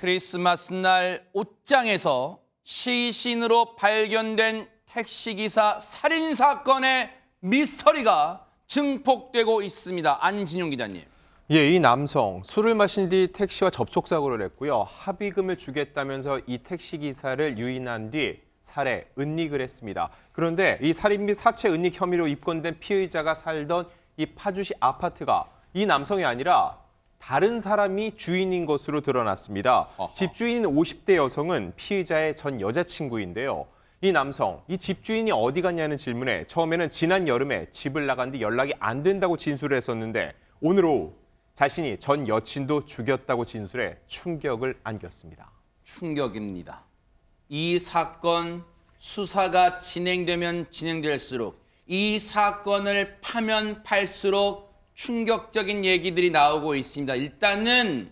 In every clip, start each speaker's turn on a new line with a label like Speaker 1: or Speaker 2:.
Speaker 1: 크리스마스 날 옷장에서 시신으로 발견된 택시기사 살인 사건의 미스터리가 증폭되고 있습니다. 안진용 기자님.
Speaker 2: 예, 이 남성 술을 마신 뒤 택시와 접촉 사고를 했고요. 합의금을 주겠다면서 이 택시 기사를 유인한 뒤 살해, 은닉을 했습니다. 그런데 이 살인 및 사체 은닉 혐의로 입건된 피의자가 살던 이 파주시 아파트가 이 남성이 아니라 다른 사람이 주인인 것으로 드러났습니다. 집주인인 50대 여성은 피의자의 전 여자친구인데요. 이 남성, 이 집주인이 어디 갔냐는 질문에 처음에는 지난 여름에 집을 나간 뒤 연락이 안 된다고 진술을 했었는데 오늘 오후 자신이 전 여친도 죽였다고 진술해 충격을 안겼습니다.
Speaker 1: 충격입니다. 이 사건 수사가 진행되면 진행될수록 이 사건을 파면 팔수록 충격적인 얘기들이 나오고 있습니다. 일단은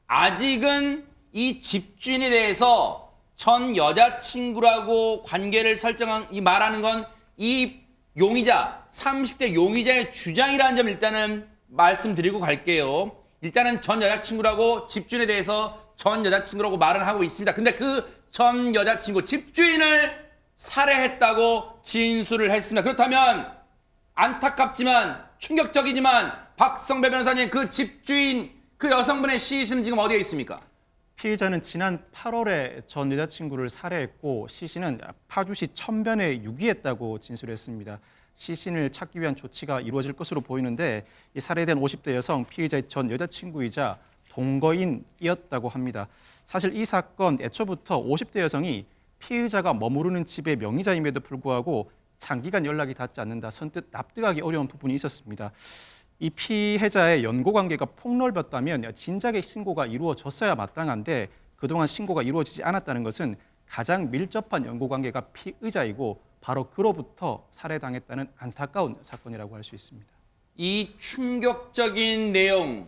Speaker 1: 아직은 이 집주인에 대해서 전 여자친구라고 관계를 설정한 이 말하는 건 이 용의자, 30대 용의자의 주장이라는 점 일단은 말씀드리고 갈게요. 일단은 전 여자친구라고 집주인에 대해서 전 여자친구라고 말은 하고 있습니다. 근데 그 전 여자친구, 집주인을 살해했다고 진술을 했습니다. 그렇다면 안타깝지만 충격적이지만 박성배 변호사님, 그 집주인, 그 여성분의 시신은 지금 어디에 있습니까?
Speaker 3: 피의자는 지난 8월에 전 여자친구를 살해했고 시신은 파주시 천변에 유기했다고 진술했습니다. 시신을 찾기 위한 조치가 이루어질 것으로 보이는데 이 살해된 50대 여성 피의자의 전 여자친구이자 동거인이었다고 합니다. 사실 이 사건 애초부터 50대 여성이 피의자가 머무르는 집의 명의자임에도 불구하고 장기간 연락이 닿지 않는다, 선뜻 납득하기 어려운 부분이 있었습니다. 이 피해자의 연고 관계가 폭넓었다면 진작에 신고가 이루어졌어야 마땅한데 그동안 신고가 이루어지지 않았다는 것은 가장 밀접한 연고 관계가 피의자이고 바로 그로부터 살해당했다는 안타까운 사건이라고 할 수 있습니다.
Speaker 1: 이 충격적인 내용,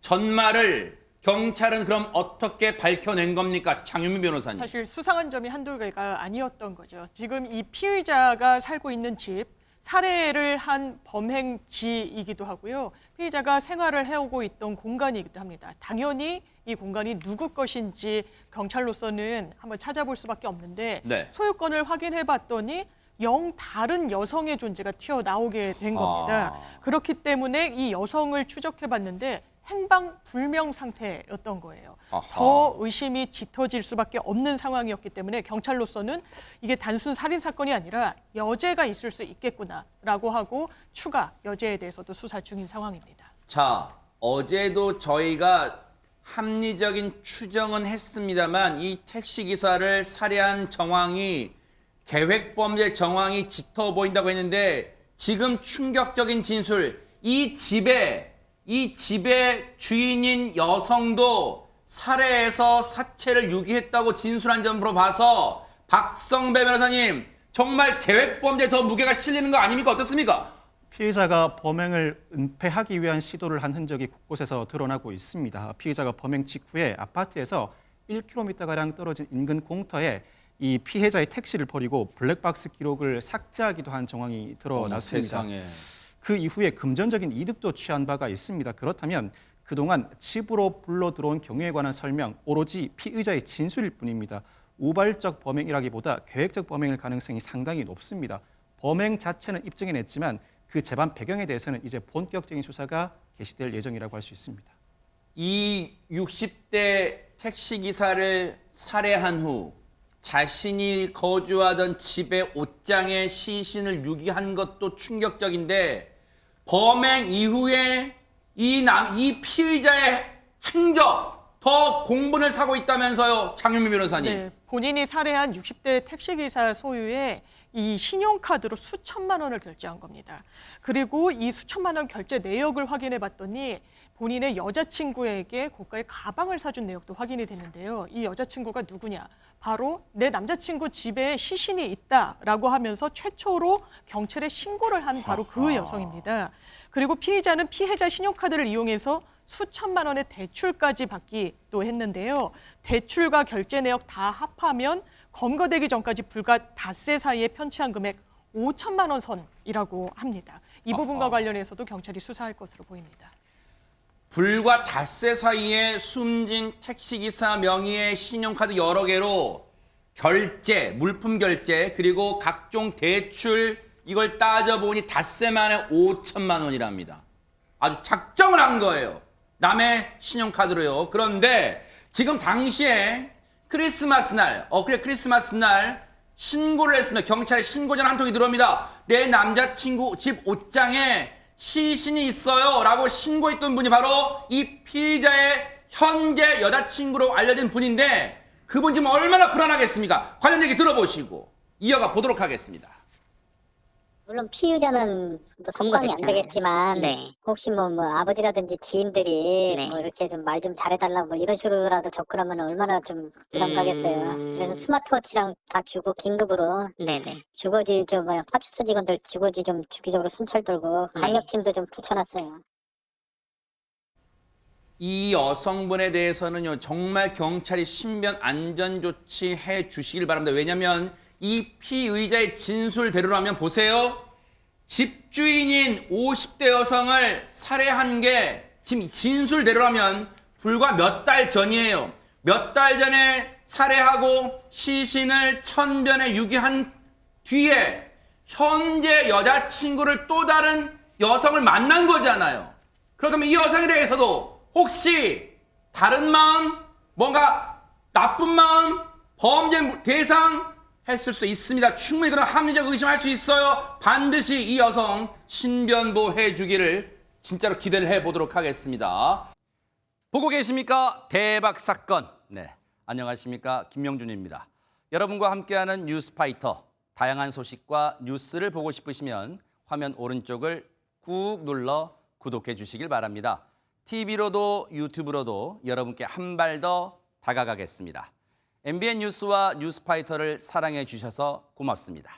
Speaker 1: 전말을 경찰은 그럼 어떻게 밝혀낸 겁니까? 장윤미 변호사님.
Speaker 4: 사실 수상한 점이 한두 개가 아니었던 거죠. 지금 이 피의자가 살고 있는 집, 살해를 한 범행지이기도 하고요. 피의자가 생활을 해오고 있던 공간이기도 합니다. 당연히 이 공간이 누구 것인지 경찰로서는 한번 찾아볼 수밖에 없는데
Speaker 1: 네.
Speaker 4: 소유권을 확인해 봤더니 영 다른 여성의 존재가 튀어나오게 된 겁니다. 그렇기 때문에 이 여성을 추적해 봤는데 행방불명 상태였던 거예요. 더 의심이 짙어질 수밖에 없는 상황이었기 때문에 경찰로서는 이게 단순 살인 사건이 아니라 여죄가 있을 수 있겠구나라고 하고 추가 여죄에 대해서도 수사 중인 상황입니다.
Speaker 1: 자, 어제도 저희가 합리적인 추정은 했습니다만 이 택시기사를 살해한 정황이 계획범죄 정황이 짙어 보인다고 했는데 지금 충격적인 진술, 이 집의 주인인 여성도 살해해서 사체를 유기했다고 진술한 점으로 봐서 박성배 변호사님, 정말 계획범죄에 더 무게가 실리는 거 아닙니까? 어떻습니까?
Speaker 3: 피의자가 범행을 은폐하기 위한 시도를 한 흔적이 곳곳에서 드러나고 있습니다. 피의자가 범행 직후에 아파트에서 1km가량 떨어진 인근 공터에 이 피해자의 택시를 버리고 블랙박스 기록을 삭제하기도 한 정황이 드러났습니다.
Speaker 1: 세상에.
Speaker 3: 그 이후에 금전적인 이득도 취한 바가 있습니다. 그렇다면 그동안 집으로 불러 들어온 경위에 관한 설명, 오로지 피의자의 진술일 뿐입니다. 우발적 범행이라기보다 계획적 범행일 가능성이 상당히 높습니다. 범행 자체는 입증해냈지만 그 재반 배경에 대해서는 이제 본격적인 수사가 개시될 예정이라고 할 수 있습니다.
Speaker 1: 이 60대 택시기사를 살해한 후 자신이 거주하던 집의 옷장에 시신을 유기한 것도 충격적인데 범행 이후에 이 피의자의 행적 더 공분을 사고 있다면서요, 장윤미 변호사님.
Speaker 4: 네, 본인이 살해한 60대 택시기사 소유의 이 신용카드로 수천만 원을 결제한 겁니다. 그리고 이 수천만 원 결제 내역을 확인해 봤더니 본인의 여자친구에게 고가의 가방을 사준 내역도 확인이 됐는데요. 이 여자친구가 누구냐? 바로 내 남자친구 집에 시신이 있다라고 하면서 최초로 경찰에 신고를 한 바로 그 여성입니다. 그리고 피의자는 피해자 신용카드를 이용해서 수천만 원의 대출까지 받기도 했는데요. 대출과 결제 내역 다 합하면 검거되기 전까지 불과 닷새 사이에 편취한 금액 5천만 원 선이라고 합니다. 이 부분과 관련해서도 경찰이 수사할 것으로 보입니다.
Speaker 1: 불과 닷새 사이에 숨진 택시기사 명의의 신용카드 여러 개로 결제, 물품 결제, 그리고 각종 대출 이걸 따져보니 닷새 만에 5천만 원이랍니다. 아주 작정을 한 거예요. 남의 신용카드로요. 그런데 지금 당시에 크리스마스 날, 크리스마스 날 신고를 했습니다. 경찰에 신고전 한 통이 들어옵니다. 내 남자친구 집 옷장에 시신이 있어요 라고 신고했던 분이 바로 이 피의자의 현재 여자친구로 알려진 분인데 그분 지금 얼마나 불안하겠습니까? 관련 얘기 들어보시고 이어가 보도록 하겠습니다.
Speaker 5: 물론 피의자는 뭐 속방이 안 되겠지만
Speaker 6: 네.
Speaker 5: 혹시 뭐 아버지라든지 지인들이
Speaker 6: 네.
Speaker 5: 뭐 이렇게 좀 말 좀 잘해달라고 뭐 이런 식으로라도 접근하면 얼마나 좀 부담 가겠어요. 그래서 스마트워치랑 다 주고 긴급으로
Speaker 6: 네네.
Speaker 5: 주거지 파출소 직원들 주거지 좀 주기적으로 순찰 돌고 강력팀도 좀 붙여놨어요.
Speaker 1: 이 여성분에 대해서는요, 정말 경찰이 신변 안전 조치 해 주시길 바랍니다. 왜냐하면 이 피의자의 진술대로라면 보세요. 집주인인 50대 여성을 살해한 게 지금 진술대로라면 불과 몇 달 전이에요. 몇 달 전에 살해하고 시신을 천변에 유기한 뒤에 현재 여자친구를 또 다른 여성을 만난 거잖아요. 그렇다면 이 여성에 대해서도 혹시 다른 마음, 뭔가 나쁜 마음, 범죄 대상 했을 수도 있습니다. 충분히 그런 합리적 의심할 수 있어요. 반드시 이 여성 신변보호해 주기를 진짜로 기대를 해보도록 하겠습니다. 보고 계십니까? 대박 사건. 네, 안녕하십니까? 김명준입니다. 여러분과 함께하는 뉴스파이터. 다양한 소식과 뉴스를 보고 싶으시면 화면 오른쪽을 꾹 눌러 구독해 주시길 바랍니다. TV로도 유튜브로도 여러분께 한 발 더 다가가겠습니다. MBN 뉴스와 뉴스파이터를 사랑해 주셔서 고맙습니다.